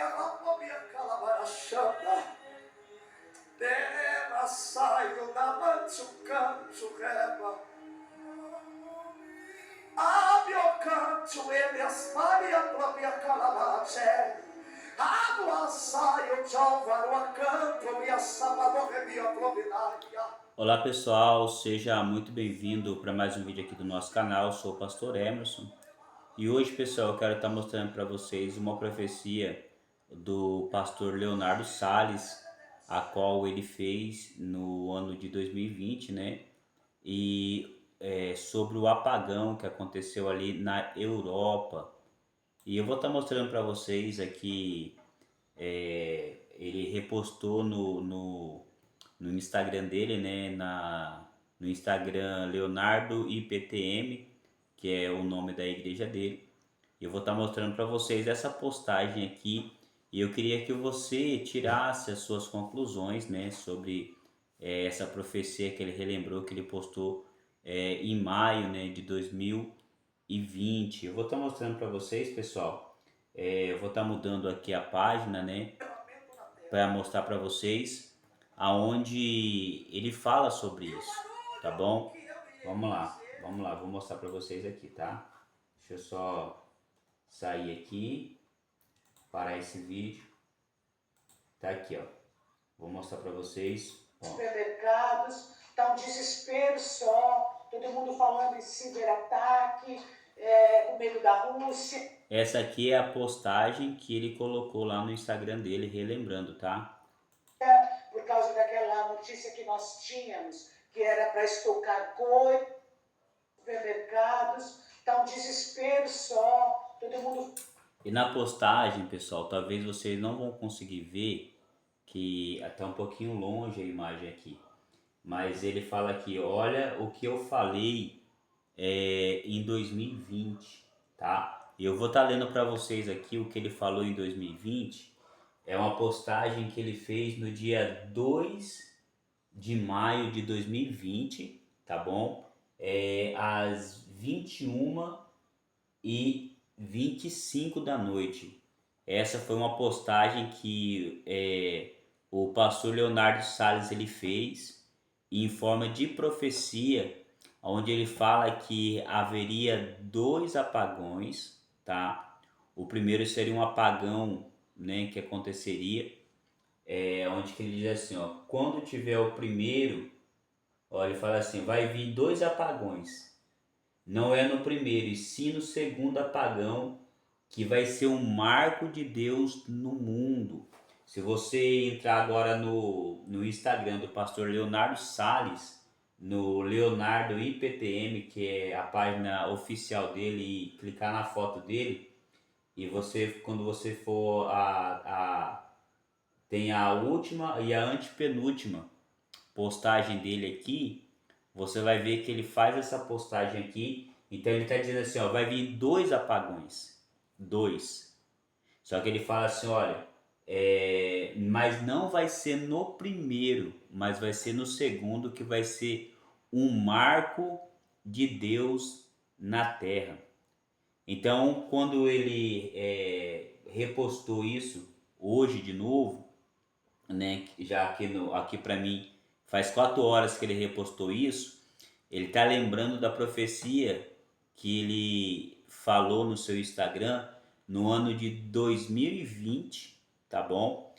Rabobia Calabarachanda, Dera saio da Manchucancho Reba, Abiocancho Elias Maria Plabia Calabache, Abua saio Jovaro Acanto e a Sábado Rebia Providária. Olá pessoal, seja muito bem-vindo para mais um vídeo aqui do nosso canal. Eu sou o Pastor Emerson e hoje, pessoal, eu quero estar mostrando para vocês uma profecia do pastor Leonardo Salles, a qual ele fez no ano de 2020, né? E sobre o apagão que aconteceu ali na Europa. E eu vou estar mostrando para vocês aqui, ele repostou no Instagram dele, né, no Instagram Leonardo IPTM, que é o nome da igreja dele. Eu vou estar mostrando para vocês essa postagem aqui e eu queria que você tirasse as suas conclusões, né, sobre essa profecia que ele relembrou, que ele postou em maio, né, de 2020. Eu vou estar mostrando para vocês, pessoal. Eu vou estar mudando aqui a página, né, para mostrar para vocês aonde ele fala sobre isso, tá bom? Vamos lá, vou mostrar para vocês aqui, tá? Deixa eu só sair aqui, parar esse vídeo. Tá aqui, ó. Vou mostrar para vocês, ó. Supermercados, tá um desespero só, todo mundo falando em ciberataque, com medo da Rússia. Essa aqui é a postagem que ele colocou lá no Instagram dele, relembrando, tá? Por causa daquela notícia que nós tínhamos, que era para estocar coisas, supermercados, tá um desespero só, todo mundo... E na postagem, pessoal, talvez vocês não vão conseguir ver, que até um pouquinho longe a imagem aqui. Mas ele fala aqui, olha o que eu falei em 2020, tá? E eu vou estar lendo para vocês aqui o que ele falou em 2020. É uma postagem que ele fez no dia 2 de maio de 2020, tá bom? Às 21h25 da noite. Essa foi uma postagem que o pastor Leonardo Salles ele fez em forma de profecia, onde ele fala que haveria 2 apagões, tá? O primeiro seria um apagão, né, que aconteceria, onde que ele diz assim, ó, quando tiver o primeiro, ó, ele fala assim, vai vir 2 apagões. Não é no primeiro, e sim no segundo apagão, que vai ser um marco de Deus no mundo. Se você entrar agora no Instagram do pastor Leonardo Salles, no Leonardo IPTM, que é a página oficial dele, e clicar na foto dele, e você, quando você for tem a última e a antepenúltima postagem dele aqui, você vai ver que ele faz essa postagem aqui. Então ele está dizendo assim, ó, vai vir 2 apagões, 2. Só que ele fala assim, olha, mas não vai ser no primeiro, mas vai ser no segundo, que vai ser um marco de Deus na terra. Então, quando ele repostou isso hoje de novo, né, já aqui para mim faz 4 horas que ele repostou isso, ele está lembrando da profecia que ele falou no seu Instagram no ano de 2020, tá bom?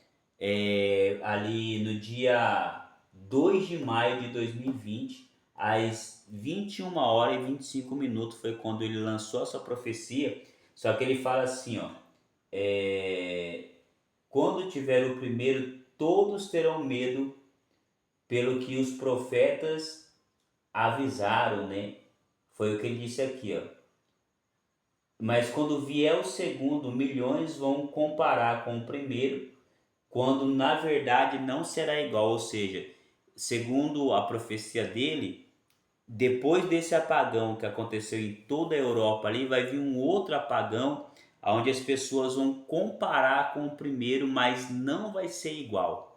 Ali no dia 2 de maio de 2020, às 21h25 foi quando ele lançou essa profecia. Só que ele fala assim, ó, quando tiver o primeiro, todos terão medo, pelo que os profetas avisaram, né? Foi o que ele disse aqui, ó. Mas quando vier o segundo, milhões vão comparar com o primeiro, quando na verdade não será igual. Ou seja, segundo a profecia dele, depois desse apagão que aconteceu em toda a Europa ali, vai vir um outro apagão, onde as pessoas vão comparar com o primeiro, mas não vai ser igual.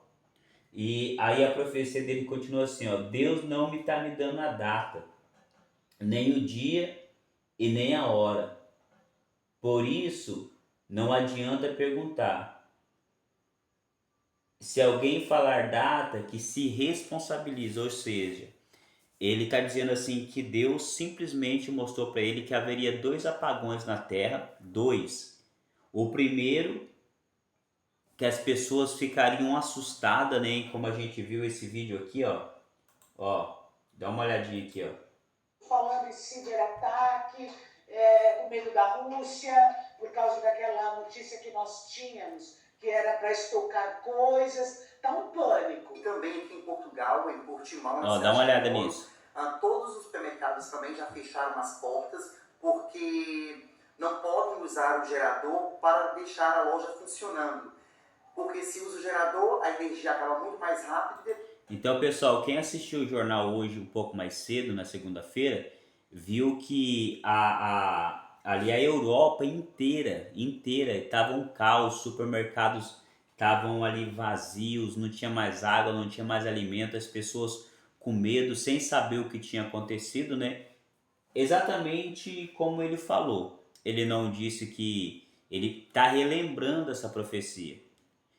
E aí a profecia dele continua assim, ó, Deus não me está me dando a data, nem o dia e nem a hora. Por isso, não adianta perguntar. se alguém falar data, que se responsabilize, ou seja, ele está dizendo assim que Deus simplesmente mostrou para ele que haveria dois apagões na Terra, dois. O primeiro, que as pessoas ficariam assustadas, né? Como a gente viu esse vídeo aqui, ó, dá uma olhadinha aqui, ó. Falando em ciberataque, com medo da Rússia, por causa daquela notícia que nós tínhamos, que era para estocar coisas. Tá um pânico. Também aqui em Portugal, em Portimão, Ó, dá uma olhada nisso. Todos os supermercados também já fecharam as portas porque não podem usar o gerador para deixar a loja funcionando. Porque se usa o gerador, a energia acaba muito mais rápido. Então, pessoal, quem assistiu o jornal hoje um pouco mais cedo, na segunda-feira, viu que ali a Europa inteira estava um caos, supermercados estavam ali vazios, não tinha mais água, não tinha mais alimento, as pessoas com medo, sem saber o que tinha acontecido, né? Exatamente como ele falou. Ele não disse que ele está relembrando essa profecia.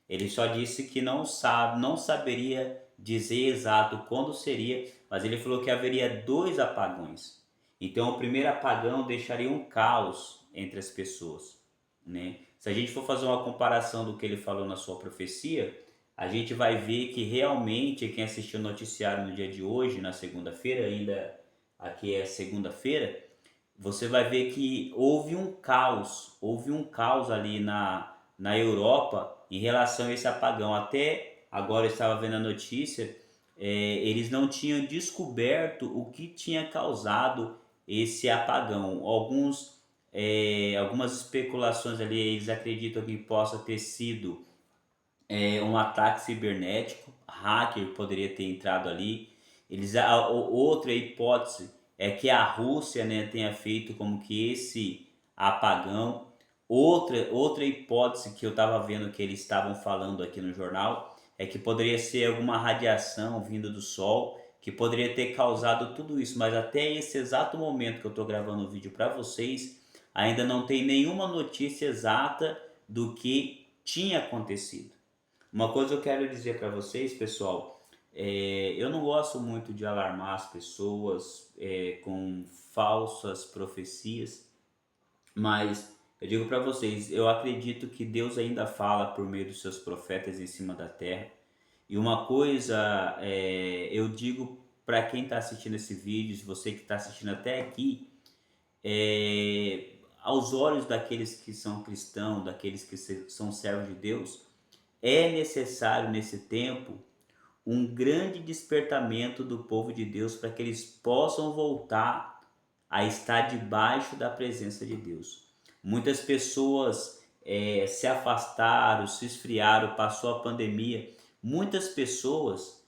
Ele só disse que não sabe, não saberia dizer exato quando seria, mas ele falou que haveria dois apagões. Então o primeiro apagão deixaria um caos entre as pessoas, né? Se a gente for fazer uma comparação do que ele falou na sua profecia, a gente vai ver que realmente quem assistiu o noticiário no dia de hoje, na segunda-feira, ainda aqui é segunda-feira, você vai ver que houve um caos ali na Europa em relação a esse apagão. Até agora eu estava vendo a notícia, eles não tinham descoberto o que tinha causado esse apagão. Algumas especulações ali, eles acreditam que possa ter sido um ataque cibernético, hacker poderia ter entrado ali. Outra hipótese é que a Rússia, né, tenha feito como que esse apagão. Outra hipótese que eu estava vendo que eles estavam falando aqui no jornal é que poderia ser alguma radiação vindo do Sol que poderia ter causado tudo isso, mas até esse exato momento que eu estou gravando o vídeo para vocês, ainda não tem nenhuma notícia exata do que tinha acontecido. Uma coisa eu quero dizer para vocês, pessoal, eu não gosto muito de alarmar as pessoas com falsas profecias, mas eu digo para vocês, eu acredito que Deus ainda fala por meio dos seus profetas em cima da terra. E uma coisa eu digo para quem está assistindo esse vídeo, se você que está assistindo até aqui, aos olhos daqueles que são cristãos, daqueles que são servos de Deus, é necessário nesse tempo um grande despertamento do povo de Deus para que eles possam voltar a estar debaixo da presença de Deus. Muitas pessoas se afastaram, se esfriaram, passou a pandemia. Muitas pessoas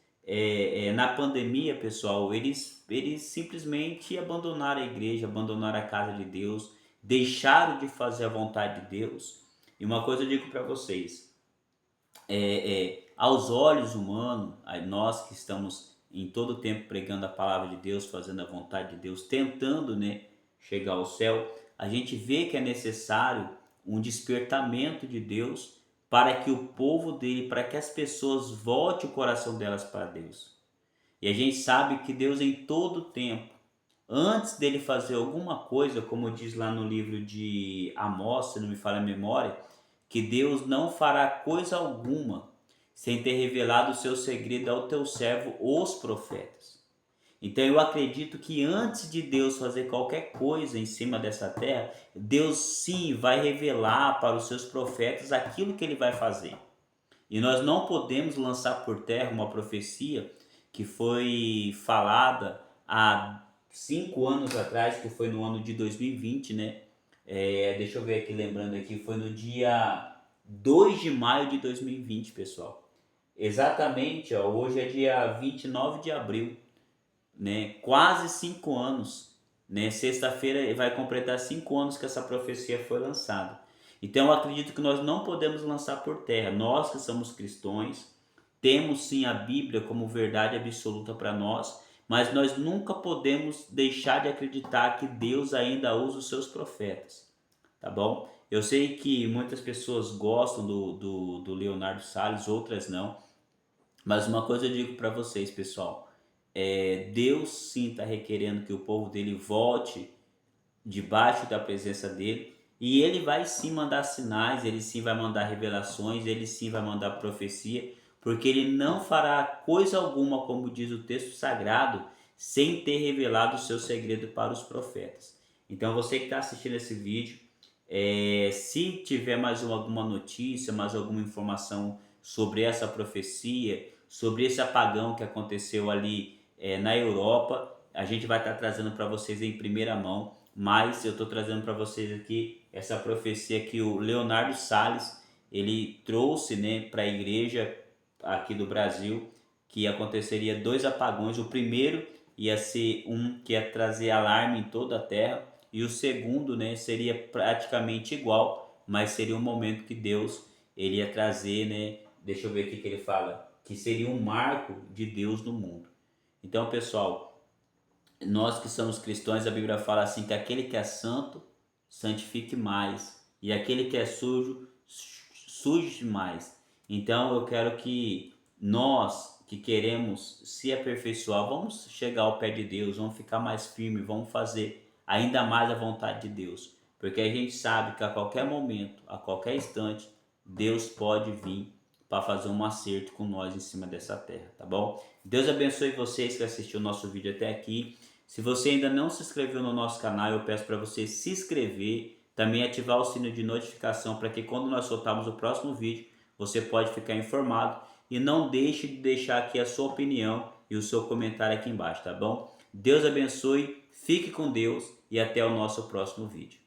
na pandemia, pessoal, eles simplesmente abandonaram a igreja, abandonaram a casa de Deus, deixaram de fazer a vontade de Deus. E uma coisa eu digo para vocês, aos olhos humanos, nós que estamos em todo o tempo pregando a palavra de Deus, fazendo a vontade de Deus, tentando, né, chegar ao céu, a gente vê que é necessário um despertamento de Deus para que o povo dele, para que as pessoas voltem o coração delas para Deus. E a gente sabe que Deus em todo tempo, antes dele fazer alguma coisa, como diz lá no livro de Amós, se não me falha a memória, que Deus não fará coisa alguma sem ter revelado o seu segredo ao teu servo, os profetas. Então eu acredito que antes de Deus fazer qualquer coisa em cima dessa terra, Deus sim vai revelar para os seus profetas aquilo que ele vai fazer. E nós não podemos lançar por terra uma profecia que foi falada há 5 anos atrás, que foi no ano de 2020, né? Deixa eu ver aqui, lembrando aqui, foi no dia 2 de maio de 2020, pessoal. Exatamente, hoje é dia 29 de abril, né? Quase 5 anos, né? Sexta-feira vai completar 5 anos que essa profecia foi lançada. Então eu acredito que nós não podemos lançar por terra. Nós que somos cristãos, temos sim a Bíblia como verdade absoluta para nós, mas nós nunca podemos deixar de acreditar que Deus ainda usa os seus profetas, tá bom? Eu sei que muitas pessoas gostam do Leonardo Salles, outras não. Mas uma coisa eu digo para vocês, pessoal, Deus sim está requerendo que o povo dele volte debaixo da presença dele, e ele vai sim mandar sinais, ele sim vai mandar revelações, ele sim vai mandar profecia, porque ele não fará coisa alguma, como diz o texto sagrado, sem ter revelado o seu segredo para os profetas. Então você que está assistindo esse vídeo, se tiver mais alguma notícia, mais alguma informação sobre essa profecia, sobre esse apagão que aconteceu ali na Europa, a gente vai estar trazendo para vocês em primeira mão. Mas eu estou trazendo para vocês aqui essa profecia que o Leonardo Salles ele trouxe, né, para a igreja aqui do Brasil, que aconteceria 2 apagões. O primeiro ia ser um que ia trazer alarme em toda a terra, e o segundo, né, seria praticamente igual, mas seria um momento que Deus ele ia trazer, né, deixa eu ver o que ele fala, que seria um marco de Deus no mundo. Então, pessoal, nós que somos cristãos, a Bíblia fala assim que aquele que é santo, santifique mais, e aquele que é sujo, suje mais. Então eu quero que nós que queremos se aperfeiçoar, vamos chegar ao pé de Deus, vamos ficar mais firmes, vamos fazer ainda mais a vontade de Deus. Porque a gente sabe que a qualquer momento, a qualquer instante, Deus pode vir para fazer um acerto com nós em cima dessa terra, tá bom? Deus abençoe vocês que assistiram o nosso vídeo até aqui. Se você ainda não se inscreveu no nosso canal, eu peço para você se inscrever, também ativar o sino de notificação para que quando nós soltarmos o próximo vídeo, você pode ficar informado, e não deixe de deixar aqui a sua opinião e o seu comentário aqui embaixo, tá bom? Deus abençoe, fique com Deus e até o nosso próximo vídeo.